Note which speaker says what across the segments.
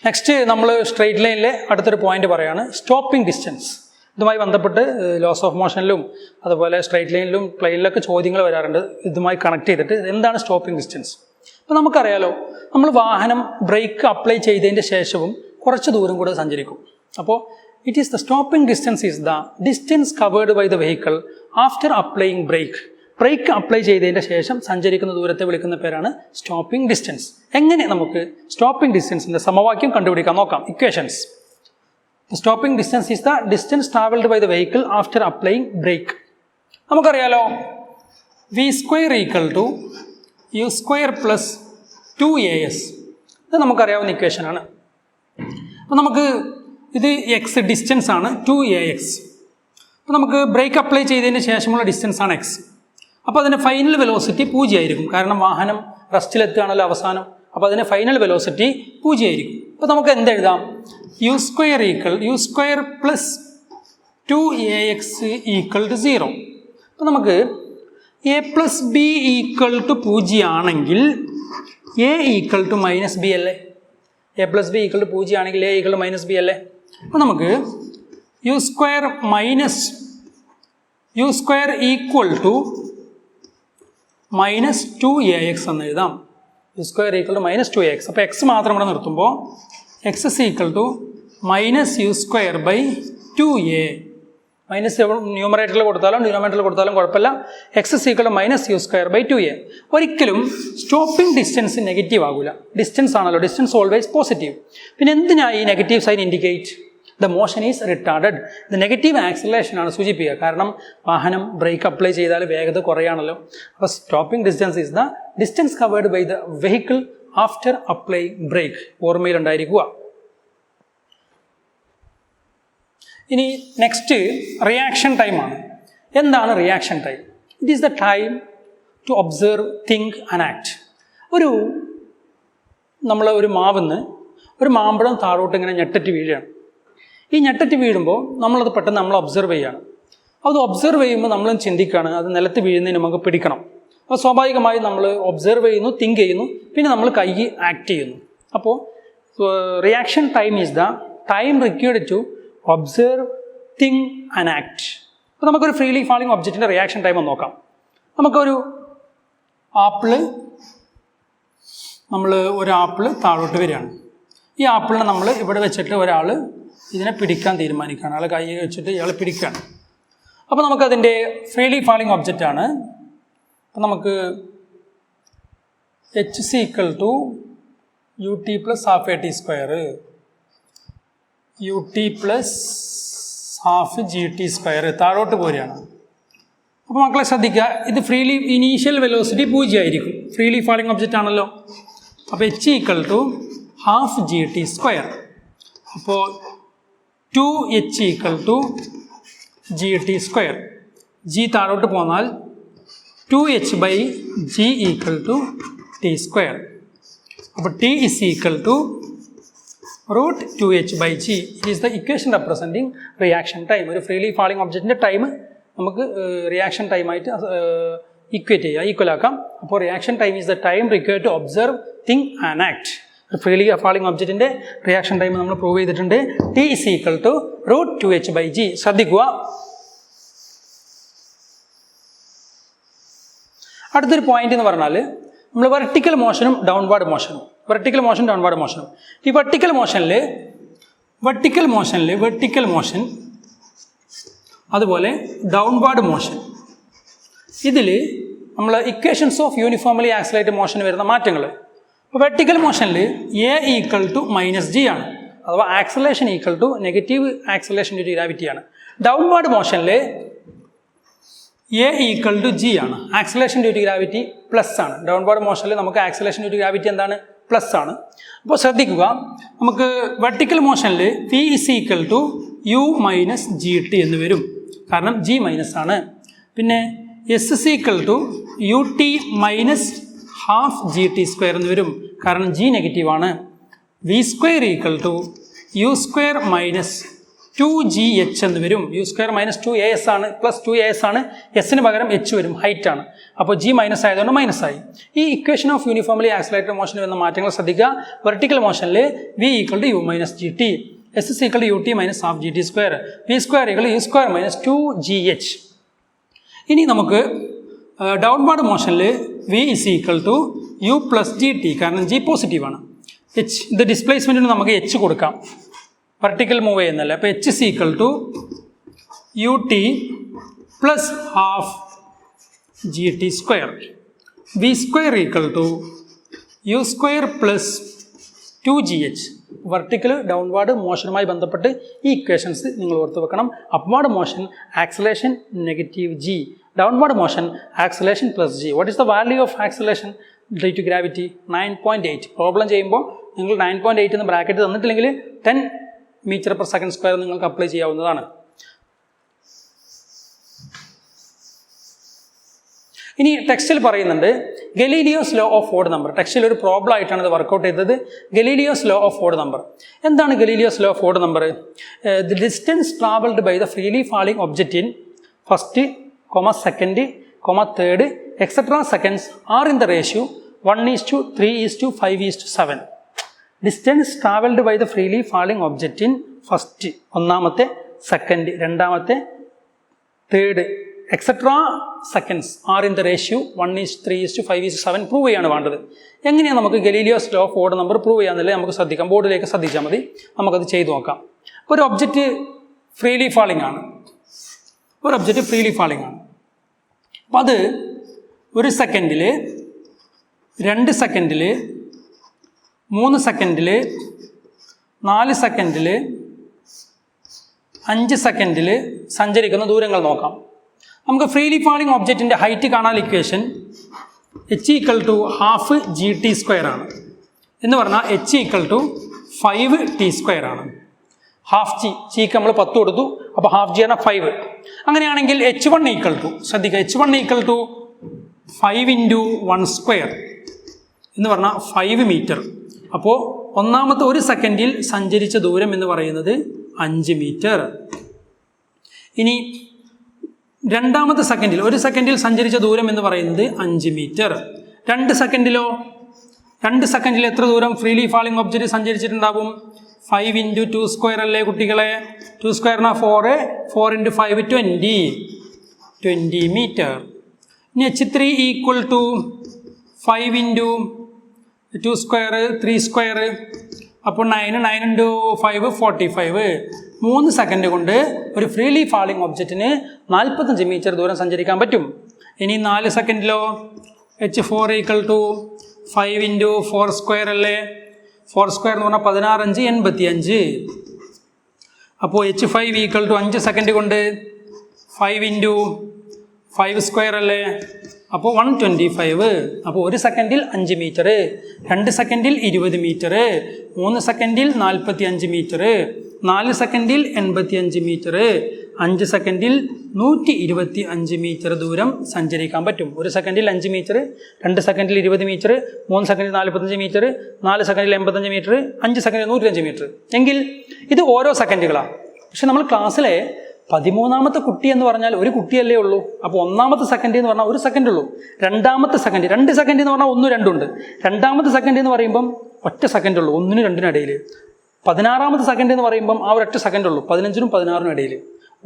Speaker 1: Next നമ്മൾ straight ലൈനിലെ അടുത്തൊരു പോയിന്റ് പറയാണ് സ്റ്റോപ്പിംഗ് ഡിസ്റ്റൻസ്. ഇതുമായി ബന്ധപ്പെട്ട് ലോസ് ഓഫ് മോഷനിലും അതുപോലെ സ്ട്രെയിറ്റ് ലൈനിലും പ്ലെയിനിലൊക്കെ ചോദ്യങ്ങൾ വരാറുണ്ട് ഇതുമായി കണക്ട് ചെയ്തിട്ട്. എന്താണ് സ്റ്റോപ്പിംഗ് ഡിസ്റ്റൻസ്? അപ്പോൾ നമുക്കറിയാലോ, നമ്മൾ വാഹനം ബ്രേക്ക് അപ്ലൈ ചെയ്തതിൻ്റെ ശേഷവും കുറച്ച് ദൂരം കൂടെ സഞ്ചരിക്കും. അപ്പോൾ it is the stopping distance is the distance covered by the vehicle after applying brake. Brake apply ചെയ്തതിൻ്റെ ശേഷം സഞ്ചരിക്കുന്ന ദൂരത്തെ വിളിക്കുന്ന പേരാണ് സ്റ്റോപ്പിംഗ് ഡിസ്റ്റൻസ്. എങ്ങനെ നമുക്ക് സ്റ്റോപ്പിംഗ് ഡിസ്റ്റൻസിൻ്റെ സമവാക്യം കണ്ടുപിടിക്കാം നോക്കാം. Equations. The stopping distance is the distance travelled by the vehicle after applying brake. നമുക്കറിയാലോ, v square equal to u square plus 2as. ഇത് നമുക്കറിയാവുന്ന ഇക്വേഷനാണ്. അപ്പോൾ നമുക്ക് ഇത് എക്സ് ഡിസ്റ്റൻസ് ആണ് 2ax. അപ്പോൾ നമുക്ക് ബ്രേക്ക് അപ്ലൈ ചെയ്തതിന് ശേഷമുള്ള ഡിസ്റ്റൻസ് ആണ് എക്സ്. അപ്പോൾ അതിൻ്റെ ഫൈനൽ വെലോസിറ്റി 0 ആയിരിക്കും. കാരണം വാഹനം റസ്റ്റിലെത്തുകയാണല്ലോ അവസാനം. അപ്പോൾ അതിൻ്റെ ഫൈനൽ വെലോസിറ്റി 0 ആയിരിക്കും. അപ്പോൾ നമുക്ക് എന്തെഴുതാം? u square plus 2ax equal to 0. അപ്പോൾ നമുക്ക് a plus b equal to 0 ആണെങ്കിൽ a equal to minus b അല്ലേ? a plus b equal to 0 ആണെങ്കിൽ a equal to minus b അല്ലേ? അപ്പോൾ നമുക്ക് u square equal to minus 2ax എന്ന് എഴുതാം. u square equal to minus 2ax. അപ്പോൾ x മാത്രം ഇവിടെ നിർത്തുമ്പോൾ x is equal to minus u square by 2a. Minus ന്യൂമറേറ്ററിൽ കൊടുത്താലും ഡിനോമിനേറ്ററിൽ കൊടുത്താലും കുഴപ്പമില്ല. x is equal to minus u square by 2a. ഒരിക്കലും സ്റ്റോപ്പിംഗ് ഡിസ്റ്റൻസ് നെഗറ്റീവ് ആകില്ല. ഡിസ്റ്റൻസ് ആണല്ലോ, ഡിസ്റ്റൻസ് ഓൾവേസ് പോസിറ്റീവ്. പിന്നെ എന്തിനാ ഈ negative sign indicate? The motion is retarded. ഇത് നെഗറ്റീവ് ആക്സിലറേഷൻ ആണ് സൂചിപ്പിക്കുക. കാരണം വാഹനം ബ്രേക്ക് അപ്ലൈ ചെയ്താൽ വേഗത കുറയാണല്ലോ. അപ്പോൾ stopping distance is the distance covered by the vehicle after apply brake. ഓർമ്മയിലുണ്ടായിരിക്കുക. ഇനി നെക്സ്റ്റ് റിയാക്ഷൻ ടൈമാണ്. എന്താണ് reaction time? It is the time to observe, think and act. നമ്മൾ ഒരു മാവിന്ന് ഒരു മാമ്പഴം താഴോട്ട് ഇങ്ങനെ ഞെട്ടറ്റ് വീഴുകയാണ്. ഈ ഞെട്ടറ്റ് വീഴുമ്പോൾ നമ്മളത് പെട്ടെന്ന് നമ്മൾ ഒബ്സർവ് ചെയ്യുകയാണ്. അത് ഒബ്സർവ് ചെയ്യുമ്പോൾ നമ്മളും ചിന്തിക്കുകയാണ്, അത് നിലത്ത് വീഴുന്നതിന് നമുക്ക് പിടിക്കണം. അപ്പോൾ സ്വാഭാവികമായി നമ്മൾ ഒബ്സർവ് ചെയ്യുന്നു, തിങ്ക് ചെയ്യുന്നു, പിന്നെ നമ്മൾ കൈ ആക്ട് ചെയ്യുന്നു. അപ്പോൾ reaction time is the time required to observe, think and act. അപ്പോൾ നമുക്കൊരു ഫ്രീലി ഫാളിങ് ഒബ്ജക്റ്റിൻ്റെ റിയാക്ഷൻ ടൈം ഒന്ന് നോക്കാം. നമുക്കൊരു ഒരു ആപ്പിൾ താഴോട്ട് വരികയാണ്. ഈ ആപ്പിളിനെ നമ്മൾ ഇവിടെ വെച്ചിട്ട് ഒരാൾ ഇതിനെ പിടിക്കാൻ തീരുമാനിക്കുകയാണ്. ആൾ കൈ വെച്ചിട്ട് ഇയാൾ പിടിക്കുകയാണ്. അപ്പോൾ നമുക്കതിൻ്റെ ഫ്രീലി ഫാളിങ് ഒബ്ജക്റ്റാണ്. അപ്പോൾ നമുക്ക് h is equal to ut plus half at square, ut plus half gt square താഴോട്ട് പോരുകയാണ്. അപ്പോൾ മക്കളെ ശ്രദ്ധിക്കുക, ഇത് ഫ്രീലി ഇനീഷ്യൽ വെലോസിറ്റി 0 ആയിരിക്കും. ഫ്രീലി ഫാളിങ് ഒബ്ജക്റ്റ് ആണല്ലോ. അപ്പോൾ h equal to half gt square. അപ്പോൾ 2h equal to gt square. g താഴോട്ട് പോന്നാൽ 2h by g equal to t square. അപ്പോൾ t is equal to root 2h by g. It is the equation representing reaction time. ഒരു freely falling ഒബ്ജക്റ്റിൻ്റെ time നമുക്ക് reaction ടൈമായിട്ട് equal ആക്കാം. അപ്പോൾ reaction time is the time required to observe, think and act. Freely falling ഒബ്ജക്റ്റിൻ്റെ reaction time നമ്മൾ prove ചെയ്തിട്ടുണ്ട്. t is equal to root 2h by g. ശ്രദ്ധിക്കുക. അടുത്തൊരു പോയിന്റ് എന്ന് പറഞ്ഞാൽ നമ്മൾ വെർട്ടിക്കൽ മോഷനും ഡൗൺവാർഡ് മോഷനും. ഈ വെർട്ടിക്കൽ മോഷൻ അതുപോലെ ഡൗൺവാർഡ് മോഷൻ, ഇതിൽ നമ്മൾ equations of uniformly accelerated motion വരുന്ന മാറ്റങ്ങൾ. അപ്പോൾ വെർട്ടിക്കൽ മോഷനിൽ a equal to minus g ആണ്, അഥവാ acceleration equal to negative acceleration due to gravity ആണ്. ഡൗൺവാർഡ് മോഷനിൽ a ഈക്വൽ ടു g ആണ്, acceleration due to gravity plus ആണ്. ഡൗൺവാർഡ് മോഷനിൽ നമുക്ക് ആക്സിലറേഷൻ ഡ്യൂ ടു ഗ്രാവിറ്റി എന്താണ്? പ്ലസ് ആണ്. അപ്പോൾ ശ്രദ്ധിക്കുക, നമുക്ക് വെർട്ടിക്കൽ മോഷനിൽ v is equal to u minus gt എന്ന് വരും, കാരണം g മൈനസ് ആണ്. പിന്നെ s is equal to ut minus half gt square എന്ന് വരും, കാരണം g നെഗറ്റീവ് ആണ്. v square equal to u square minus 2gh എന്ന് വരും. u സ്ക്വയർ മൈനസ് 2as ആണ്, പ്ലസ് 2as ആണ്, എസിന് പകരം h വരും, ഹൈറ്റ് ആണ്. അപ്പോൾ g മൈനസ് ആയതുകൊണ്ട് മൈനസ് ആയി. ഈ equation of uniformly accelerated motion വരുന്ന മാറ്റങ്ങൾ ശ്രദ്ധിക്കുക. വെർട്ടിക്കൽ മോഷനിൽ v equal to u minus gt, s is equal to ut minus half gt square, v square equal u square minus 2gh. ഇനി നമുക്ക് downward മോഷനിൽ v is equal to u plus gt, കാരണം g പോസിറ്റീവാണ്. h ഇത് ഡിസ്പ്ലേസ്മെൻറ്റിന് നമുക്ക് h കൊടുക്കാം, vertical move ചെയ്യുന്നല്ലേ. അപ്പോൾ h is equal to ut plus half gt square, v square equal to u square plus 2gh. Vertical downward മോഷനുമായി ബന്ധപ്പെട്ട് ഈ ഇക്വേഷൻസ് നിങ്ങൾ ഓർത്ത് വെക്കണം. Upward motion acceleration negative g, downward motion acceleration plus g. What is the value of acceleration due to gravity? 9.8. Problem ചെയ്യുമ്പോൾ നിങ്ങൾ 9.8 എന്ന് bracket തന്നിട്ടില്ലെങ്കിൽ 10 മീറ്റർ പെർ സെക്കൻഡ് സ്ക്വയർ നിങ്ങൾക്ക് അപ്ലൈ ചെയ്യാവുന്നതാണ്. ഇനി ടെക്സ്റ്റിൽ പറയുന്നുണ്ട് Galileo's law of odd number. ടെക്സ്റ്റിൽ ഒരു പ്രോബ്ലം ആയിട്ടാണ് ഇത് വർക്കൗട്ട് ചെയ്തത്. Galileo's law of odd number എന്താണ്? Galileo's law of odd number, the distance travelled by the freely falling object in first, second, third etcetera seconds are in the ratio 1:3:5:7. Distance travelled by the freely falling object in first, ഒന്നാമത്തെ, second, രണ്ടാമത്തെ, third etcetera seconds are in the ratio 1:3:5:7 prove ചെയ്യാണ് വേണ്ടത്. എങ്ങനെയാണ് നമുക്ക് Galileo's law of odd number prove ചെയ്യാമെന്നല്ലേ നമുക്ക് ശ്രദ്ധിക്കാം. ബോർഡിലേക്ക് ശ്രദ്ധിച്ചാൽ മതി, നമുക്കത് ചെയ്തു നോക്കാം. ഒരു ഒബ്ജക്റ്റ് ഫ്രീലി ഫാളിംഗ് ആണ്, ഒരു ഒബ്ജക്റ്റ് ഫ്രീലി ഫാളിംഗ് ആണ്. അപ്പം അത് 1 സെക്കൻഡിൽ, 2 സെക്കൻഡിൽ, 3 സെക്കൻഡിൽ, 4 സെക്കൻഡിൽ, 5 സെക്കൻഡിൽ സഞ്ചരിക്കുന്ന ദൂരങ്ങൾ നോക്കാം. നമുക്ക് ഫ്രീലി ഫാളിംഗ് ഒബ്ജക്റ്റിൻ്റെ ഹൈറ്റ് കാണാൻ equation h equal to half gt square ആണ്. എന്ന് പറഞ്ഞാൽ h equal to 5t square ആണ്. ഹാഫ് ജിക്ക് നമ്മൾ 10 കൊടുത്തു, അപ്പോൾ ഹാഫ് ജി ആണ് 5. അങ്ങനെയാണെങ്കിൽ h1 ഈക്വൽ ടു, ശ്രദ്ധിക്കുക, h1 ഈക്വൽ ടു 5 × 1 സ്ക്വയർ എന്ന് പറഞ്ഞാൽ 5 മീറ്റർ. അപ്പോൾ ഒന്നാമത്തെ 1 സെക്കൻഡിൽ സഞ്ചരിച്ച ദൂരം എന്ന് പറയുന്നത് 5 മീറ്റർ. ഇനി രണ്ടാമത്തെ സെക്കൻഡിൽ, 1 സെക്കൻഡിൽ സഞ്ചരിച്ച ദൂരം എന്ന് പറയുന്നത് 5 മീറ്റർ. 2 സെക്കൻഡിലോ? 2 സെക്കൻഡിൽ എത്ര ദൂരം ഫ്രീലി ഫാളിംഗ് ഒബ്ജക്റ്റ് സഞ്ചരിച്ചിട്ടുണ്ടാവും? 5 × 2 സ്ക്വയർ അല്ലേ കുട്ടികളെ? 2 സ്ക്വയറിനാ 4, 4 × 5 20 മീറ്റർ. ഇനി h3 equal to 5 × 2 square 3 square, അപ്പോൾ 9 × 5 45. 3 സെക്കൻഡ് കൊണ്ട് ഒരു ഫ്രീലി ഫാളിംഗ് ഒബ്ജക്റ്റിന് 45 മീറ്റർ ദൂരം സഞ്ചരിക്കാൻ പറ്റും. ഇനി 4 സെക്കൻഡിലോ? h4 ഈക്വൽ ടു 5 × 4 സ്ക്വയർ അല്ലേ? 4 സ്ക്വയർ എന്ന് പറഞ്ഞാൽ 16 × 5 85. അപ്പോൾ h5 ഈക്വൽ ടു 5 സെക്കൻഡ് കൊണ്ട് 5 × 5 സ്ക്വയർ അല്ലേ? അപ്പോൾ 125. അപ്പോൾ 1 സെക്കൻഡിൽ 5 മീറ്റർ, 2 സെക്കൻഡിൽ 20 മീറ്റർ, 3 സെക്കൻഡിൽ 45 മീറ്റർ, 4 സെക്കൻഡിൽ 85 മീറ്റർ, 5 സെക്കൻഡിൽ 125 മീറ്റർ ദൂരം സഞ്ചരിക്കാൻ പറ്റും. 1 സെക്കൻഡിൽ 5 മീറ്റർ, 2 സെക്കൻഡിൽ 20 മീറ്റർ, 3 സെക്കൻഡിൽ 45 മീറ്റർ, 4 സെക്കൻഡിൽ 85 മീറ്റർ, 5 സെക്കൻഡിൽ 105 മീറ്റർ. എങ്കിൽ ഇത് ഓരോ സെക്കൻഡുകളാണ്. പക്ഷെ നമ്മൾ ക്ലാസ്സിലെ 13ാമത്തെ കുട്ടി എന്ന് പറഞ്ഞാൽ ഒരു കുട്ടിയല്ലേ ഉള്ളൂ. അപ്പോൾ 1ാമത്തെ സെക്കൻഡ് എന്ന് പറഞ്ഞാൽ 1 സെക്കൻഡ് ഉള്ളൂ. 2ാമത്തെ സെക്കൻഡ്, 2 സെക്കൻഡ് എന്ന് പറഞ്ഞാൽ 1, 2 ഉണ്ട്. 2ാമത്തെ സെക്കൻഡ് എന്ന് പറയുമ്പം 1 സെക്കൻഡ് ഉള്ളൂ, 1 നും 2 നും ഇടയിൽ. 16ാമത്തെ സെക്കൻഡ് എന്ന് പറയുമ്പം ആ 1 സെക്കൻഡ് ഉള്ളൂ, 15 നും 16 നും ഇടയിൽ.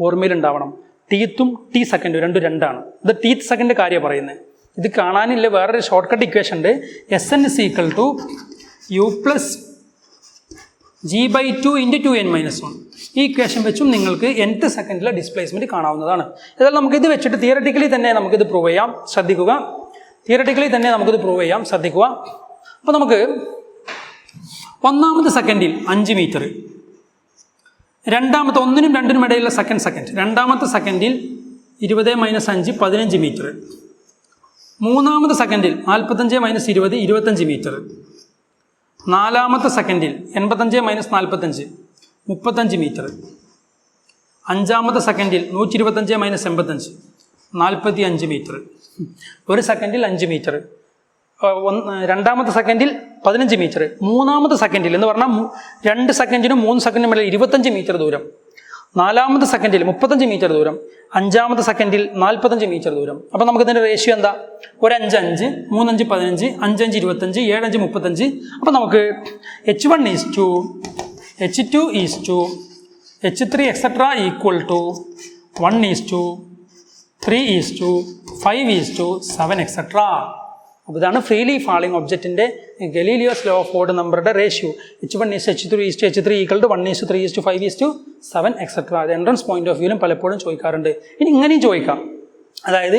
Speaker 1: ഓർമ്മയിലുണ്ടാവണം, ടീത്തും ടി സെക്കൻഡ് രണ്ടും 2ആണ്. ഇത് ടീത്ത് സെക്കൻഡ് കാര്യമാണ് പറയുന്നത്. ഇത് കാണാനില്ല വേറൊരു ഷോർട്ട് കട്ട് ഇക്വേഷൻ ഉണ്ട്. Sn is equal to u plus g/2 × 2n-1. ഈ ഇക്വേഷൻ വെച്ചും നിങ്ങൾക്ക് nth സെക്കൻഡിലെ ഡിസ്പ്ലേസ്മെൻറ്റ് കാണാവുന്നതാണ്. ഏതായാലും നമുക്കിത് വെച്ചിട്ട് തിയററ്റിക്കലി തന്നെ നമുക്കിത് പ്രൂവ് ചെയ്യാം, ശ്രദ്ധിക്കുക. തിയററ്റിക്കലി തന്നെ നമുക്കിത് പ്രൂവ് ചെയ്യാം, ശ്രദ്ധിക്കുക. അപ്പോൾ നമുക്ക് 1ാമത്തെ സെക്കൻഡിൽ 5 മീറ്റർ, 2ാമത്തെ 1 നും 2 നും ഇടയിലുള്ള സെക്കൻഡ്, 2ാമത്തെ സെക്കൻഡിൽ 20 - 5 15 മീറ്റർ, 3ാമത്തെ സെക്കൻഡിൽ 45 - 20 25 മീറ്റർ, 4ാമത്തെ സെക്കൻഡിൽ 85 - 45 35 മീറ്റർ, 5ാമത്തെ സെക്കൻഡിൽ 125 - 85 45 മീറ്റർ. 1 സെക്കൻഡിൽ 5 മീറ്റർ, 2ാമത്തെ സെക്കൻഡിൽ 15 മീറ്റർ, 3ാമത്തെ സെക്കൻഡിൽ എന്ന് പറഞ്ഞാൽ 2 സെക്കൻഡിനും 3 സെക്കൻഡിനും ഇടയിൽ 25 മീറ്റർ ദൂരം, നാലാമത്തെ സെക്കൻഡിൽ 35 മീറ്റർ ദൂരം, അഞ്ചാമത്തെ സെക്കൻഡിൽ 45 മീറ്റർ ദൂരം. അപ്പോൾ നമുക്ക് ഇതിൻ്റെ റേഷ്യോ എന്താ? ഒരു 5 5, 3 5 15, 5 5 25, 7 5 35. അപ്പോൾ നമുക്ക് H1 is to H2 is to H3 etcetera equal to 1 is to 3 is to 5 is to 7 etcetera. അപ്പോൾ ഇതാണ് ഫ്രീലി ഫാളിംഗ് ഒബ്ജക്റ്റിൻ്റെ ഗലീലിയോസ് ലോ ഓഫ് ഓഡ് നമ്പറുടെ ratio. H1 is H3 is to H3 equal to 1 is to 3 is to 5 is to 7 etcetera. അത് entrance point of വ്യൂവിലും പലപ്പോഴും ചോദിക്കാറുണ്ട്. ഇനി ഇങ്ങനെയും ചോദിക്കാം, അതായത്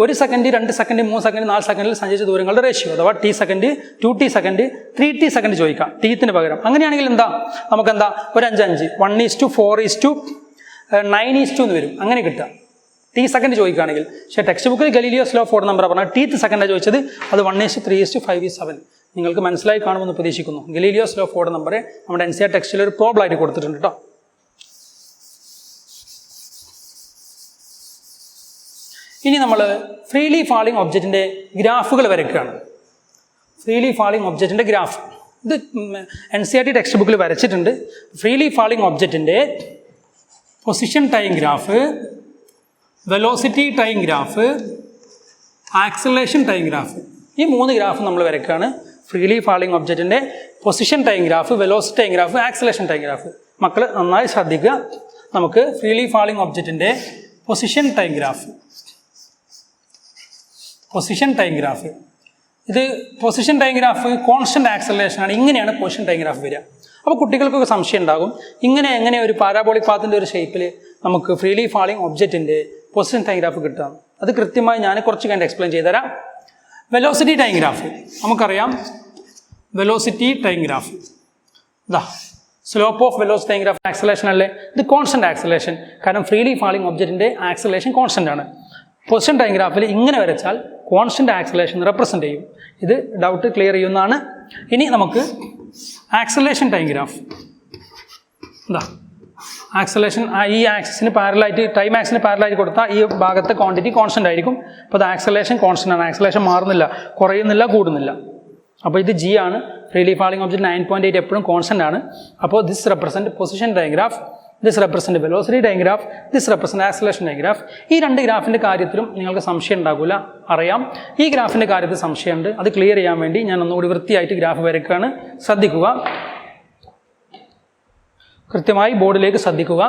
Speaker 1: 1 സെക്കൻഡ്, 2 സെക്കൻഡ്, 3 സെക്കൻഡ്, 4 സെക്കൻഡിൽ സഞ്ചരിച്ച ദൂരങ്ങളുടെ റേഷ്യോ, അഥവാ T second, 2T second, 3T second ചോദിക്കാം ടീത്തിന് പകരം. അങ്ങനെയാണെങ്കിൽ എന്താ നമുക്കെന്താ ഒരു 5 5, 1 is to 4 is to 9 is to എന്ന് വരും. അങ്ങനെ കിട്ടുക T സെക്കൻഡ് ചോദിക്കുകയാണെങ്കിൽ. പക്ഷേ ടെക്സ്റ്റ് ബുക്കിൽ Galileo's law of odd number പറഞ്ഞാൽ Tth സെക്കൻഡാണ് ചോദിച്ചത്. അത് 1 is to 3 is to 5 is 7. നിങ്ങൾക്ക് മനസ്സിലായി കാണുമെന്ന് പ്രതീക്ഷിക്കുന്നു. Galileo's law of odd number നമ്മുടെ NCERT ടെക്സ്റ്റിൽ ഒരു പ്രോബ്ലം ആയിട്ട് കൊടുത്തിട്ടുണ്ട് കേട്ടോ. ഇനി നമ്മൾ ഫ്രീലി ഫാളിംഗ് ഒബ്ജക്റ്റിൻ്റെ ഗ്രാഫുകൾ വരയ്ക്കുകയാണ്. ഫ്രീലി ഫാളിംഗ് ഒബ്ജക്റ്റിൻ്റെ ഗ്രാഫ് ഇത് NCERT ടെക്സ്റ്റ് ബുക്കിൽ വരച്ചിട്ടുണ്ട്. ഫ്രീലി ഫാളിംഗ് ഒബ്ജക്റ്റിൻ്റെ position time graph, velocity time graph, acceleration time graph, ഈ 3 ഗ്രാഫ് നമ്മൾ വരയ്ക്കുകയാണ്. ഫ്രീലി ഫാളിംഗ് ഒബ്ജക്റ്റിൻ്റെ position time graph, velocity time graph, acceleration time graph. മക്കൾ നന്നായി ശ്രദ്ധിക്കുക. നമുക്ക് ഫ്രീലി ഫാളിംഗ് ഒബ്ജക്റ്റിൻ്റെ പൊസിഷൻ ടൈം ഗ്രാഫ്, ഇത് position time graph constant acceleration ആണ്. ഇങ്ങനെയാണ് പൊസിഷൻ ടൈം ഗ്രാഫ് വരിക. അപ്പോൾ കുട്ടികൾക്കൊക്കെ സംശയം ഉണ്ടാകും, എങ്ങനെ ഒരു പാരാബോളിക് പാത്തിൻ്റെ ഒരു ഷേപ്പിൽ നമുക്ക് ഫ്രീലി ഫാളിംഗ് ഒബ്ജക്റ്റിൻ്റെ പൊസിഷൻ ടൈം ഗ്രാഫ് കിട്ടാം. അത് കൃത്യമായി ഞാൻ കുറച്ച് കഴിഞ്ഞ് എക്സ്പ്ലെയിൻ ചെയ്തുതരാം. വെലോസിറ്റി ടൈം ഗ്രാഫ് നമുക്കറിയാം. വെലോസിറ്റി ടൈം ഗ്രാഫ് ഇതാ, slope of velocity time graph acceleration അല്ലേ? ഇത് കോൺസ്റ്റന്റ് ആക്സലറേഷൻ, കാരണം ഫ്രീലി ഫാളിംഗ് ഒബ്ജക്റ്റിൻ്റെ ആക്സലറേഷൻ കോൺസ്റ്റന്റ് ആണ്. പൊസിഷൻ ടൈം ഗ്രാഫിൽ ഇങ്ങനെ വരച്ചാൽ കോൺസ്റ്റന്റ് ആക്സലറേഷൻ റെപ്രസെൻ്റ് ചെയ്യും. ഇത് ഡൗട്ട് ക്ലിയർ ചെയ്യുന്നതാണ്. ഇനി നമുക്ക് ആക്സലറേഷൻ ടൈം ഗ്രാഫ് എന്താ, ആക്സലറേഷൻ ഈ ആക്സിന് പാരലായിട്ട്, ടൈം ആക്സിന് പാരലായിട്ട് കൊടുത്താൽ ഈ ഭാഗത്തെ ക്വാണ്ടിറ്റി കോൺസ്റ്റന്റ് ആയിരിക്കും. അപ്പോൾ അത് ആക്സലറേഷൻ കോൺസ്റ്റന്റ് ആണ്. ആക്സലറേഷൻ മാറുന്നില്ല, കുറയുന്നില്ല, കൂടുന്നില്ല. അപ്പോൾ ഇത് G ആണ്. ഫ്രീലി ഫാളിംഗ് ഒബ്ജക്റ്റ് 9.8 എപ്പോഴും കോൺസ്റ്റന്റ് ആണ്. അപ്പോൾ this represent position time graph, this represent velocity time graph, this represent acceleration time graph. ഈ 2 ഗ്രാഫിൻ്റെ കാര്യത്തിലും നിങ്ങൾക്ക് സംശയം ഉണ്ടാകില്ല, അറിയാം. ഈ ഗ്രാഫിൻ്റെ കാര്യത്തിൽ സംശയമുണ്ട്, അത് ക്ലിയർ ചെയ്യാൻ വേണ്ടി ഞാൻ ഒന്നുകൂടി വൃത്തിയായിട്ട് ഗ്രാഫ് വരയ്ക്കുകയാണ്. ശ്രദ്ധിക്കുക, കൃത്യമായി ബോർഡിലേക്ക് ശ്രദ്ധിക്കുക.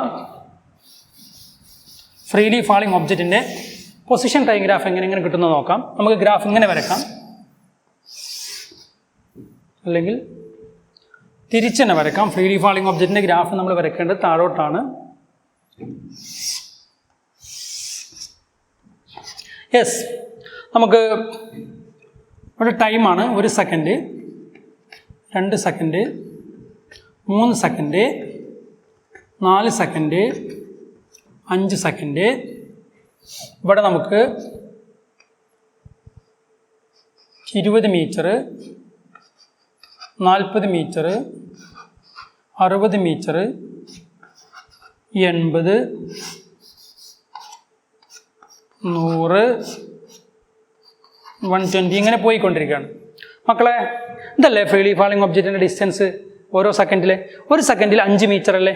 Speaker 1: ഫ്രീലി ഫാളിംഗ് ഒബ്ജക്റ്റിൻ്റെ പൊസിഷൻ ടൈം ഗ്രാഫ് എങ്ങനെ കിട്ടുന്നത് നോക്കാം. നമുക്ക് ഗ്രാഫ് ഇങ്ങനെ വരക്കാം, അല്ലെങ്കിൽ തിരിച്ച് തന്നെ വരക്കാം. ഫ്രീലി ഫാളിംഗ് ഒബ്ജക്റ്റിൻ്റെ ഗ്രാഫ് നമ്മൾ വരയ്ക്കേണ്ടത് താഴോട്ടാണ്. യെസ്, നമുക്ക് ഒരു ടൈമാണ് 1 second, 2 second, 3 second, 4 second, 5 second. ഇവിടെ നമുക്ക് 20 മീറ്റർ, 40 മീറ്റർ, 60 മീറ്റർ, 80, 100, 120 ഇങ്ങനെ പോയിക്കൊണ്ടിരിക്കുകയാണ്. മക്കളെ, ഇതല്ലേ ഫ്രീലി ഫാളിംഗ് ഒബ്ജക്റ്റിൻ്റെ ഡിസ്റ്റൻസ് ഓരോ സെക്കൻഡിൽ? 1 സെക്കൻഡിൽ 5 മീറ്റർ അല്ലേ?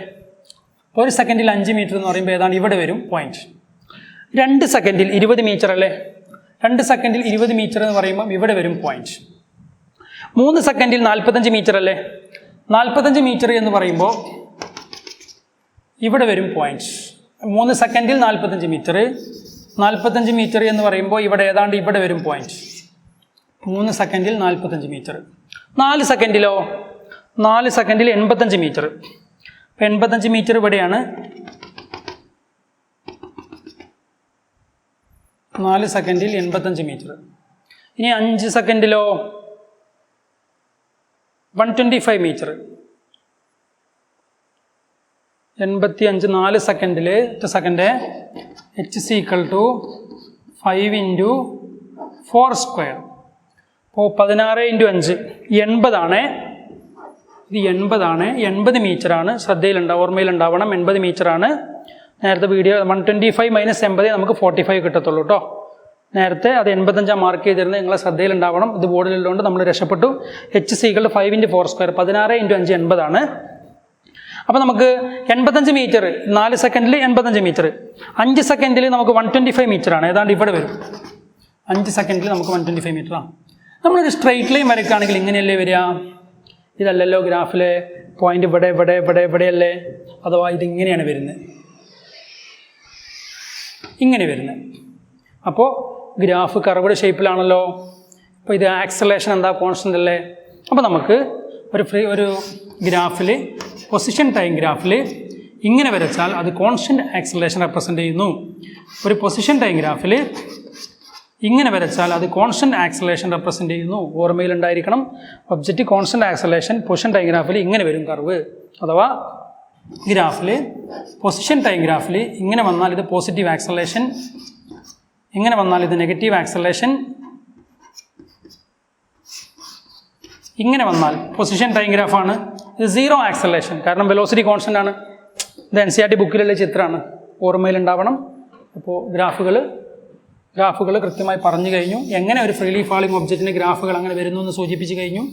Speaker 1: 1 സെക്കൻഡിൽ 5 മീറ്റർ എന്ന് പറയുമ്പോൾ ഏതാണ്ട് ഇവിടെ വരും പോയിന്റ്. 2 സെക്കൻഡിൽ 20 മീറ്റർ അല്ലേ? 2 സെക്കൻഡിൽ 20 മീറ്റർ എന്ന് പറയുമ്പോൾ ഇവിടെ വരും പോയിന്റ്. 3 സെക്കൻഡിൽ 45 മീറ്റർ അല്ലേ? 45 മീറ്റർ എന്ന് പറയുമ്പോൾ ഇവിടെ വരും പോയിന്റ്. 3 സെക്കൻഡിൽ 45 മീറ്റർ, 45 മീറ്റർ എന്ന് പറയുമ്പോൾ ഇവിടെ ഏതാണ്ട് ഇവിടെ വരും പോയിന്റ്. 3 സെക്കൻഡിൽ 45 മീറ്റർ. 4 സെക്കൻഡിലോ? 4 സെക്കൻഡിൽ 85 മീറ്റർ. 85 മീറ്റർ ഇവിടെയാണ്. 4 സെക്കൻഡിൽ 85 മീറ്റർ. ഇനി 5 സെക്കൻഡിലോ? 125 മീറ്റർ. 85, 4 സെക്കൻഡിൽ second H is equal to 5 into 4 square. അപ്പോൾ 16 into 5 80 ആണ്. ഇത് 80 ആണ്. 80 മീറ്ററാണ്. ശ്രദ്ധയിലുണ്ടാവും, ഓർമ്മയിലുണ്ടാവണം. 80 മീറ്ററാണ്. നേരത്തെ വീഡിയോ 125 മൈനസ് 80 നമുക്ക് 45 കിട്ടത്തുള്ളൂ കേട്ടോ. നേരത്തെ അത് 85 മാർക്ക് ചെയ്തിരുന്നത് നിങ്ങളെ ശ്രദ്ധയിലുണ്ടാവണം. ഇത് ബോർഡിലുള്ളതുകൊണ്ട് നമ്മൾ രക്ഷപ്പെട്ടു. H is equal to 5 into 4 square. 16 into 5 80 ആണ്. അപ്പോൾ നമുക്ക് 85 മീറ്റർ 4 സെക്കൻഡിൽ 85 മീറ്റർ, 5 സെക്കൻഡിൽ നമുക്ക് 125 മീറ്ററാണ്. ഏതാണ്ട് ഇവിടെ വരും. 5 സെക്കൻഡിൽ നമുക്ക് 125 മീറ്ററാണ്. നമ്മളൊരു സ്ട്രെയിറ്റ് ലൈൻ വരയ്ക്കുകയാണെങ്കിൽ ഇങ്ങനെയല്ലേ വരിക? ഇതല്ലല്ലോ ഗ്രാഫിലെ പോയിന്റ് ഇവിടെ ഇവിടെ ഇവിടെ ഇവിടെയല്ലേ? അഥവാ ഇതിങ്ങനെയാണ് വരുന്നത്, ഇങ്ങനെ വരുന്നത്. അപ്പോൾ ഗ്രാഫ് കർവ്ഡ് ഷേപ്പിലാണല്ലോ. അപ്പോൾ ഇത് ആക്സലേഷൻ എന്താ? കോൺസ്റ്റൻ്റ് അല്ലേ? അപ്പോൾ നമുക്ക് ഒരു ഗ്രാഫിൽ പൊസിഷൻ ടൈം ഗ്രാഫിൽ ഇങ്ങനെ വരച്ചാൽ അത് കോൺസ്റ്റൻ്റ് ആക്സലേഷൻ റെപ്രസെൻ്റ് ചെയ്യുന്നു. ഒരു പൊസിഷൻ ടൈം ഗ്രാഫിൽ ഇങ്ങനെ വരച്ചാൽ അത് കോൺസ്റ്റൻ്റ് ആക്സലേഷൻ റെപ്രസെൻ്റ് ചെയ്യുന്നു. ഓർമ്മയിലുണ്ടായിരിക്കണം, object constant acceleration position time ഗ്രാഫിൽ ഇങ്ങനെ വരും കർവ്. അഥവാ ഗ്രാഫിൽ പൊസിഷൻ ടൈം ഗ്രാഫിൽ ഇങ്ങനെ വന്നാൽ ഇത് പോസിറ്റീവ് ആക്സലേഷൻ, ഇങ്ങനെ വന്നാൽ ഇത് നെഗറ്റീവ് ആക്സലേഷൻ, ഇങ്ങനെ വന്നാൽ പൊസിഷൻ ടൈം ഗ്രാഫാണ്. ഇത് 0 ആക്സലേഷൻ, കാരണം വെലോസിറ്റി കോൺസ്റ്റൻ്റ് ആണ്. ഇത് NCERT ബുക്കിലുള്ള ചിത്രമാണ്, ഓർമ്മയിലുണ്ടാവണം. അപ്പോൾ ഗ്രാഫുകൾ കൃത്യമായി പറഞ്ഞു കഴിഞ്ഞു. എങ്ങനെ ഒരു ഫ്രീലി ഫാളിംഗ് ഒബ്ജക്റ്റിൻ്റെ ഗ്രാഫുകൾ അങ്ങനെ വരുന്നു എന്ന് സൂചിപ്പിച്ച് കഴിഞ്ഞു.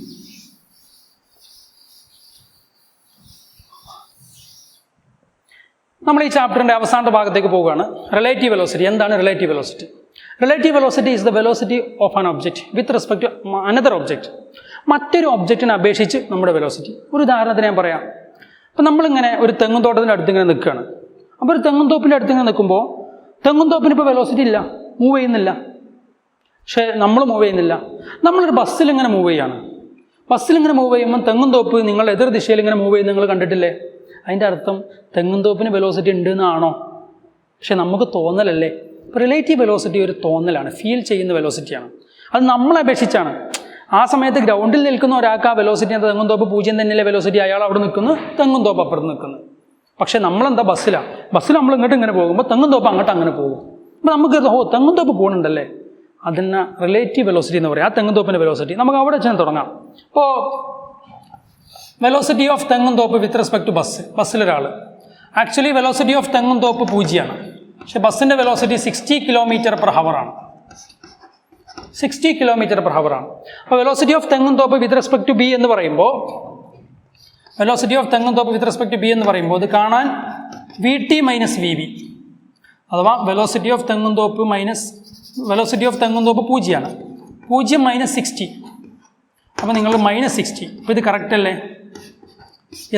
Speaker 1: നമ്മൾ ഈ ചാപ്റ്ററിൻ്റെ അവസാനത്തെ ഭാഗത്തേക്ക് പോവുകയാണ്. Relative velocity. എന്താണ് relative velocity? Relative velocity is the velocity of an object with respect to another object. മറ്റൊരു ഒബ്ജക്റ്റിനെ അപേക്ഷിച്ച് നമ്മുടെ വെലോസിറ്റി. ഒരു ഉദാഹരണത്തിന് ഞാൻ പറയാം. അപ്പം നമ്മളിങ്ങനെ ഒരു തെങ്ങും തോട്ടത്തിൻ്റെ അടുത്ത് ഇങ്ങനെ നിൽക്കുകയാണ്. അപ്പോൾ ഒരു തെങ്ങും തോപ്പിൻ്റെ അടുത്ത് ഇങ്ങനെ നിൽക്കുമ്പോൾ തെങ്ങും തോപ്പിന് ഇപ്പോൾ വെലോസിറ്റി ഇല്ല, മൂവ് ചെയ്യുന്നില്ല. പക്ഷേ നമ്മൾ മൂവ് ചെയ്യുന്നില്ല. നമ്മളൊരു ബസ്സിലിങ്ങനെ മൂവ് ചെയ്യുകയാണ്. ബസ്സിലിങ്ങനെ മൂവ് ചെയ്യുമ്പോൾ തെങ്ങും തോപ്പ് നിങ്ങൾ എതിർ ദിശയിൽ ഇങ്ങനെ മൂവ് ചെയ്യുന്നത് നിങ്ങൾ കണ്ടിട്ടില്ലേ? അതിൻ്റെ അർത്ഥം തെങ്ങും തോപ്പിന് വെലോസിറ്റി ഉണ്ട് എന്നാണോ? പക്ഷെ നമുക്ക് തോന്നലല്ലേ. ഇപ്പോൾ റിലേറ്റീവ് വെലോസിറ്റി ഒരു തോന്നലാണ്, ഫീൽ ചെയ്യുന്ന വെലോസിറ്റിയാണ്. അത് നമ്മളെ അപേക്ഷിച്ചാണ്. ആ സമയത്ത് ഗ്രൗണ്ടിൽ നിൽക്കുന്ന ഒരാൾക്ക് ആ വെലോസിറ്റി എന്താ? തെങ്ങും തോപ്പ് 0 തന്നെയല്ലേ വെലോസിറ്റി. അയാൾ അവിടെ നിൽക്കുന്നു, തെങ്ങും തോപ്പ് അപ്പുറത്ത് നിൽക്കുന്നു. പക്ഷേ നമ്മളെന്താ? ബസ്സിൽ നമ്മൾ ഇങ്ങോട്ട് ഇങ്ങനെ പോകുമ്പോൾ തെങ്ങും തോപ്പ് അങ്ങോട്ട് അങ്ങനെ പോകും. അപ്പോൾ നമുക്ക് തെങ്ങും തോപ്പ് പോകുന്നുണ്ടല്ലേ, അതിന് റിലേറ്റീവ് വെലോസിറ്റി എന്ന് പറയും. ആ തെങ്ങും തോപ്പിൻ്റെ വെലോസിറ്റി നമുക്ക് അവിടെ വെച്ചാൽ തുടങ്ങാം. അപ്പോൾ വെലോസിറ്റി ഓഫ് തെങ്ങും തോപ്പ് വിത്ത് റെസ്പെക്ട് ടു ബസ്സിലൊരാൾ ആക്ച്വലി വെലോസിറ്റി ഓഫ് തെങ്ങും തോപ്പ് 0ആണ്. പക്ഷേ ബസ്സിൻ്റെ വെലോസിറ്റി 60 km/h ആണ്. 60 km/h ആണ്. അപ്പോൾ വെലോസിറ്റി ഓഫ് തെങ്ങും തോപ്പ് വിത്ത് റെസ്പെക്ട് ടു ബി എന്ന് പറയുമ്പോൾ ഇത് കാണാൻ VT മൈനസ് VB, അഥവാ വെലോസിറ്റി ഓഫ് തെങ്ങും തോപ്പ് മൈനസ് വെലോസിറ്റി ഓഫ് തെങ്ങും തോപ്പ് 0ആണ്. 0 മൈനസ് 60. അപ്പോൾ നിങ്ങൾ -60. അപ്പോൾ ഇത് കറക്റ്റ് അല്ലേ?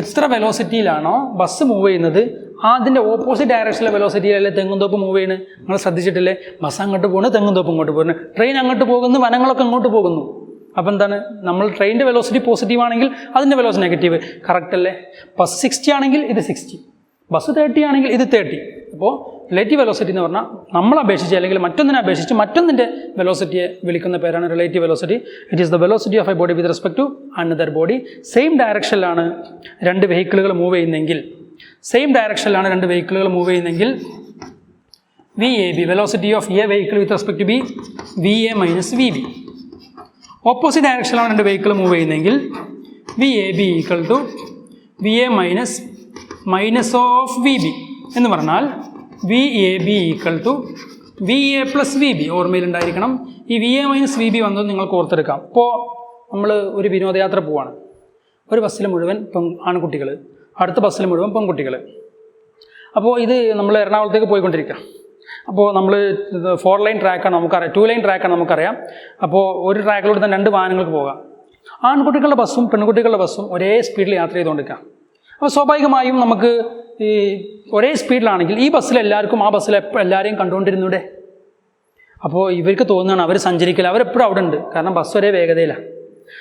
Speaker 1: എത്ര വെലോസിറ്റിയിലാണോ ബസ് മൂവ് ചെയ്യുന്നത് അതിൻ്റെ ഓപ്പോസിറ്റ് ഡയറക്ഷനിലെ വെലോസിറ്റിയിലല്ലേ തെങ്ങും തോപ്പ് മൂവ് ചെയ്യുന്നത്? നിങ്ങൾ ശ്രദ്ധിച്ചിട്ടില്ലേ? ബസ് അങ്ങോട്ട് പോകുന്നു, തെങ്ങും തോപ്പ് ഇങ്ങോട്ട് പോകുന്നു, ട്രെയിൻ അങ്ങോട്ട് പോകുന്നു, വനങ്ങളൊക്കെ അങ്ങോട്ട് പോകുന്നു. അപ്പോൾ എന്താണ്? നമ്മൾ ട്രെയിനിൻ്റെ വെലോസിറ്റി പോസിറ്റീവ് ആണെങ്കിൽ അതിൻ്റെ വെലോസിറ്റി നെഗറ്റീവ്. കറക്റ്റ് അല്ലേ? ബസ് 60 ആണെങ്കിൽ ഇത് 60, ബസ് 30 ആണെങ്കിൽ ഇത് 30. അപ്പോൾ റിലേറ്റീവ് വെലോസിറ്റി എന്ന് പറഞ്ഞാൽ നമ്മളെ അപേക്ഷിച്ച് അല്ലെങ്കിൽ മറ്റൊന്നിനെ അപേക്ഷിച്ച് മറ്റൊന്നിൻ്റെ വെലോസിറ്റിയെ വിളിക്കുന്ന പേരാണ് relative velocity. It is the velocity of a body with respect to another body. Same ഡയറക്ഷനിലാണ് രണ്ട് വെഹിക്കിളുകൾ മൂവ് ചെയ്യുന്നതെങ്കിൽ VAB, velocity of a vehicle with respect to B, VA minus VB. Opposite ഡയറക്ഷനിലാണ് രണ്ട് വെഹിക്കിൾ മൂവ് ചെയ്യുന്നതെങ്കിൽ VAB equal to VA minus of VB എന്ന് പറഞ്ഞാൽ VAB equal to VA plus VB. ഓർമ്മയിലുണ്ടായിരിക്കണം. ഈ VA മൈനസ് VB വന്നത് നിങ്ങൾക്ക് ഓർത്തെടുക്കാം. ഇപ്പോൾ നമ്മൾ ഒരു വിനോദയാത്ര പോവാണ്. ഒരു ബസ്സിൽ മുഴുവൻ ആൺകുട്ടികൾ, അടുത്ത ബസ്സിൽ മുഴുവൻ പെൺകുട്ടികൾ. അപ്പോൾ ഇത് നമ്മൾ എറണാകുളത്തേക്ക് പോയിക്കൊണ്ടിരിക്കുക. അപ്പോൾ നമ്മൾ 4 ലൈൻ ട്രാക്കാണ് നമുക്കറിയാം, 2 ലൈൻ ട്രാക്കാണ് നമുക്കറിയാം. അപ്പോൾ ഒരു ട്രാക്കിലൂടെ തന്നെ 2 വാഹനങ്ങൾക്ക് പോകാം. ആൺകുട്ടികളുടെ ബസ്സും പെൺകുട്ടികളുടെ ബസ്സും ഒരേ സ്പീഡിൽ യാത്ര ചെയ്തുകൊണ്ടിരിക്കുക. അപ്പോൾ സ്വാഭാവികമായും നമുക്ക് ഈ ഒരേ സ്പീഡിലാണെങ്കിൽ ഈ ബസ്സിൽ എല്ലാവർക്കും ആ ബസ്സിൽ എല്ലാവരെയും കണ്ടുകൊണ്ടിരുന്നൂടെ? അപ്പോൾ ഇവർക്ക് തോന്നുകയാണ് അവർ സഞ്ചരിക്കില്ല, അവരെപ്പോഴും അവിടെ ഉണ്ട്, കാരണം ബസ് ഒരേ വേഗതയിലാണ്.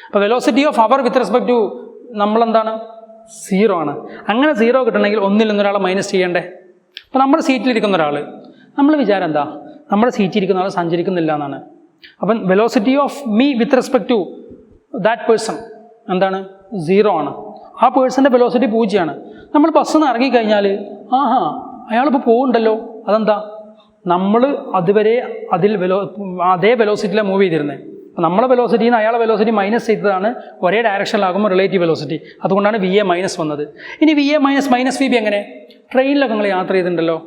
Speaker 1: അപ്പോൾ വെലോസിറ്റി ഓഫ് അവർ വിത്ത് റെസ്പെക്ട് ടു നമ്മളെന്താണ്? 0 ആണ്. അങ്ങനെ 0 കിട്ടണമെങ്കിൽ ഒന്നിൽ നിന്നൊരാളെ മൈനസ് ചെയ്യണ്ടേ? അപ്പോൾ നമ്മുടെ സീറ്റിലിരിക്കുന്ന ഒരാൾ, നമ്മൾ വിചാരം എന്താ? നമ്മുടെ സീറ്റിലിരിക്കുന്ന ആൾ സഞ്ചരിക്കുന്നില്ല എന്നാണ്. അപ്പം velocity of me with respect to that person എന്താണ്? 0 ആണ്. ആ പേഴ്സൻ്റെ വെലോസിറ്റി 0 ആണ്. നമ്മൾ ബസ്സിൽ നിന്ന് ഇറങ്ങിക്കഴിഞ്ഞാൽ അയാളിപ്പോൾ പോകുന്നുണ്ടല്ലോ. അതെന്താ? നമ്മൾ അതുവരെ അതേ വെലോസിറ്റിയിലാണ് മൂവ് ചെയ്തിരുന്നത്. അപ്പോൾ നമ്മളെ വെലോസിറ്റിയിൽ നിന്ന് അയാളെ വെലോസിറ്റി മൈനസ് ചെയ്തതാണ്. ഒരേ ഡയറക്ഷനിലാകുമ്പോൾ റിലേറ്റീവ് വെലോസിറ്റി. അതുകൊണ്ടാണ് VA മൈനസ് വന്നത്. ഇനി VA മൈനസ് VB എങ്ങനെ? ട്രെയിനിലൊക്കെ നിങ്ങൾ യാത്ര ചെയ്തിട്ടുണ്ടല്ലോ.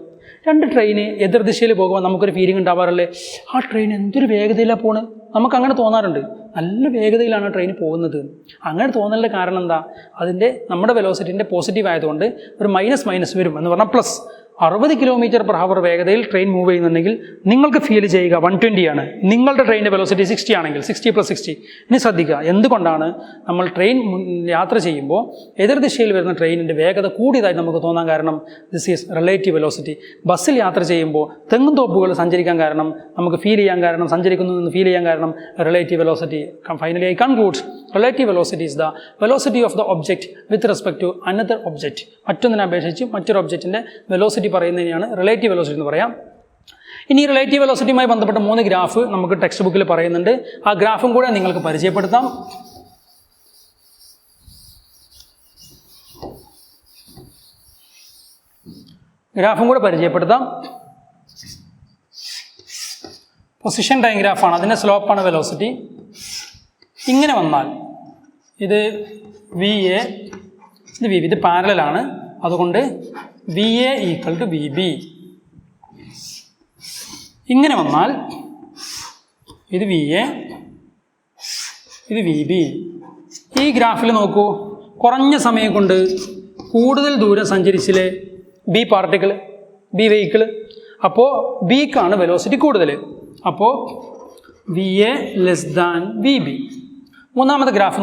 Speaker 1: 2 ട്രെയിന് എതിർദിശയിൽ പോകുമ്പോൾ നമുക്കൊരു ഫീലിംഗ് ഉണ്ടാവാറില്ലേ? ആ ട്രെയിൻ എന്തൊരു വേഗതയിലാണ് പോണ്, നമുക്കങ്ങനെ തോന്നാറുണ്ട്, നല്ല വേഗതയിലാണ് ട്രെയിൻ പോകുന്നത്. അങ്ങനെ തോന്നലിൻ്റെ കാരണം എന്താ? അതിൻ്റെ നമ്മുടെ വെലോസിറ്റിൻ്റെ പോസിറ്റീവ് ആയതുകൊണ്ട് ഒരു മൈനസ് വരും എന്ന് പറഞ്ഞാൽ പ്ലസ്. 60 km/h വേഗതയിൽ ട്രെയിൻ മൂവ് ചെയ്യുന്നുണ്ടെങ്കിൽ നിങ്ങൾക്ക് ഫീൽ ചെയ്യുക 120 ആണ്. നിങ്ങളുടെ ട്രെയിനിൻ്റെ വെലോസിറ്റി 60 ആണെങ്കിൽ 60 + 60. ഇനി ശ്രദ്ധിക്കുക, എന്തുകൊണ്ടാണ് നമ്മൾ ട്രെയിൻ യാത്ര ചെയ്യുമ്പോൾ എതിർദിശയിൽ വരുന്ന ട്രെയിനിൻ്റെ വേഗത കൂടിയതായി നമുക്ക് തോന്നാൻ കാരണം? This is relative velocity. ബസ്സിൽ യാത്ര ചെയ്യുമ്പോൾ തെങ്ങും തോപ്പുകൾ സഞ്ചരിക്കാൻ കാരണം, നമുക്ക് ഫീൽ ചെയ്യാൻ കാരണം, സഞ്ചരിക്കുന്നു എന്ന് ഫീൽ ചെയ്യാൻ കാരണം relative velocity. Finally I concludes relative velocity is the velocity of the object with respect to another object. മറ്റൊന്നിനെ അപേക്ഷിച്ച് മറ്റൊരു ഒബ്ജക്റ്റിൻ്റെ വെലോസിറ്റി പറയുന്നതിനാണ് റിലേറ്റീവ് വെലോസിറ്റി എന്ന് പറയാം. ഇനി റിലേറ്റീവ് വെലോസിറ്റിയുമായി ബന്ധപ്പെട്ട 3 ഗ്രാഫ് നമുക്ക് ടെക്സ്റ്റ് ബുക്കിൽ പറയുന്നുണ്ട്. ആ ഗ്രാഫും കൂടെ നിങ്ങൾക്ക് പരിചയപ്പെടുത്താം. പൊസിഷൻ ടൈം ഗ്രാഫാണ്, അതിൻ്റെ സ്ലോപ്പാണ് വെലോസിറ്റി. ഇങ്ങനെ വന്നാൽ ഇത് VA, ഇത് VB, ഇത് പാരലലാണ്. അതുകൊണ്ട് VA = VB. ഇങ്ങനെ വന്നാൽ ഇത് VA, ഇത് VB. ഈ ഗ്രാഫിൽ നോക്കൂ, കുറഞ്ഞ സമയം കൊണ്ട് കൂടുതൽ ദൂരം സഞ്ചരിച്ചില്ലേ B പാർട്ടിക്കിൾ, B വെഹിക്കിൾ. അപ്പോൾ Bക്കാണ് വെലോസിറ്റി കൂടുതൽ. അപ്പോൾ VA < VB. മൂന്നാമത്തെ ഗ്രാഫ്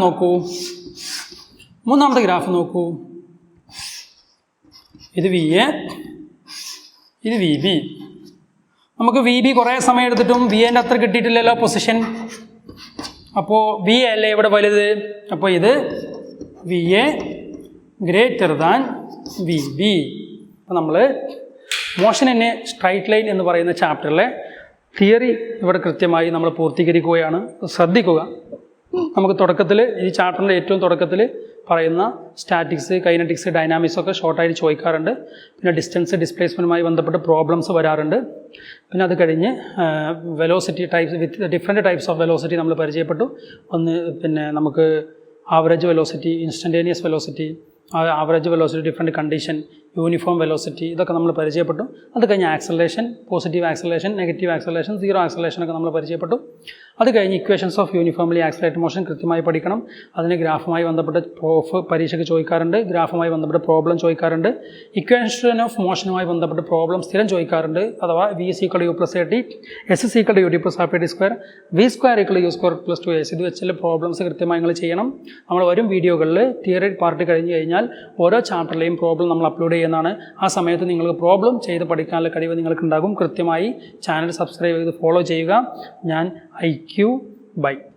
Speaker 1: നോക്കൂ, ഇത് VA, ഇത് VB. നമുക്ക് VB കുറേ സമയം എടുത്തിട്ടും VAൻ്റെ അത്ര കിട്ടിയിട്ടില്ലല്ലോ പൊസിഷൻ. അപ്പോൾ VA അല്ലേ ഇവിടെ വലുത്. അപ്പോൾ ഇത് VA > VB. അപ്പോൾ നമ്മൾ motion in A straight line എന്ന് പറയുന്ന ചാപ്റ്ററിലെ തിയറി ഇവിടെ കൃത്യമായി നമ്മൾ പൂർത്തീകരിക്കുകയാണ്. ശ്രദ്ധിക്കുക, നമുക്ക് തുടക്കത്തിൽ ഈ ചാപ്റ്ററിൻ്റെ ഏറ്റവും തുടക്കത്തിൽ പറയുന്ന സ്റ്റാറ്റിക്സ്, കൈനറ്റിക്സ്, ഡൈനാമിക്സ് ഒക്കെ ഷോർട്ടായിട്ട് ചോദിക്കാറുണ്ട്. പിന്നെ ഡിസ്റ്റൻസ്, ഡിസ്പ്ലേസ്മെൻറ്റുമായി ബന്ധപ്പെട്ട് പ്രോബ്ലംസ് വരാറുണ്ട്. പിന്നെ അത് കഴിഞ്ഞ് velocity types with different types of velocity നമ്മൾ പരിചയപ്പെട്ടു. ഒന്ന് പിന്നെ നമുക്ക് average velocity, instantaneous velocity, average velocity, different condition, uniform velocity, ഇതൊക്കെ നമ്മൾ പരിചയപ്പെട്ടു. അത് കഴിഞ്ഞ് acceleration, positive acceleration, negative acceleration, zero acceleration ഒക്കെ നമ്മൾ പരിചയപ്പെട്ടു. അത് കഴിഞ്ഞ് equations of uniformly accelerated motion കൃത്യമായി പഠിക്കണം. അതിന് ഗ്രാഫുമായി ബന്ധപ്പെട്ട് പരീക്ഷയ്ക്ക് ചോദിക്കാറുണ്ട്, ഗ്രാഫുമായി ബന്ധപ്പെട്ട് പ്രോബ്ലം ചോദിക്കാറുണ്ട്. ഇക്വേഷൻ ഓഫ് മോഷനുമായി ബന്ധപ്പെട്ട് പ്രോബ്ലം സ്ഥിരം ചോദിക്കാറുണ്ട്. അഥവാ V = U + AT, S = UT + half-AT², V² = U² + 2S. ഇത് വെച്ചുള്ള പ്രോബ്ലംസ് കൃത്യമായി നിങ്ങൾ ചെയ്യണം. നമ്മൾ വരും വീഡിയോകളിൽ തിയറി പാർട്ട് കഴിഞ്ഞ് കഴിഞ്ഞാൽ ഓരോ ചാപ്റ്ററിലെയും പ്രോബ്ലം നമ്മൾ അപ്ലോഡ് ചെയ്യുന്നതാണ്. ആ സമയത്ത് നിങ്ങൾക്ക് പ്രോബ്ലം ചെയ്ത് പഠിക്കാനുള്ള കഴിവ് നിങ്ങൾക്ക് ഉണ്ടാകും. കൃത്യമായി ചാനൽ സബ്സ്ക്രൈബ് ചെയ്ത് ഫോളോ ചെയ്യുക. ഞാൻ IQ. Bye.